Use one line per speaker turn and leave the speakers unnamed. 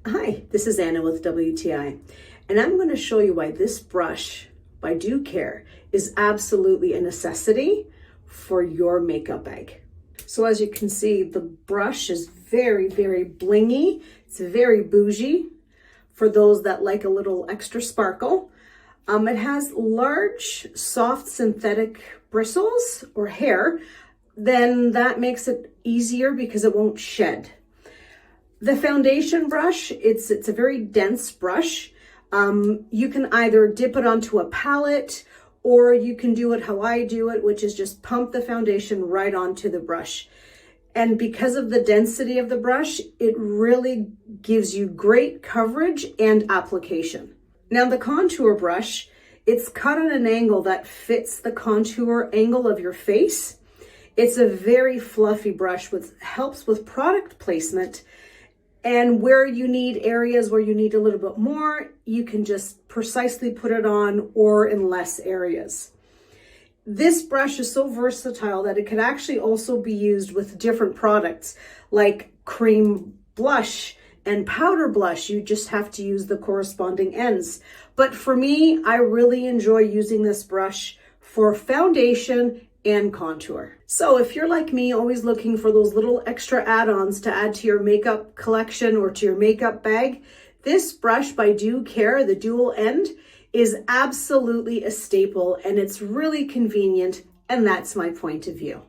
Hi, this is Anna with WTI, and I'm going to show you why this brush by DUcare is absolutely a necessity for your makeup bag. So as you can see, the brush is very, very blingy. It's very bougie for those that like a little extra sparkle. It has large, soft synthetic bristles or hair. Then that makes it easier because it won't shed. The foundation brush, it's a very dense brush. You can either dip it onto a palette or you can do it how I do it, which is just pump the foundation right onto the brush. And because of the density of the brush, it really gives you great coverage and application. Now the contour brush, it's cut at an angle that fits the contour angle of your face. It's a very fluffy brush which helps with product placement. And where you need areas where you need a little bit more, you can just precisely put it on or in less areas. This brush is so versatile that it can actually also be used with different products like cream blush and powder blush. You just have to use the corresponding ends. But for me, I really enjoy using this brush for foundation and contour. So if you're like me, always looking for those little extra add-ons to add to your makeup collection or to your makeup bag, this brush by DUcare, the dual end, is absolutely a staple and it's really convenient, and that's my point of view.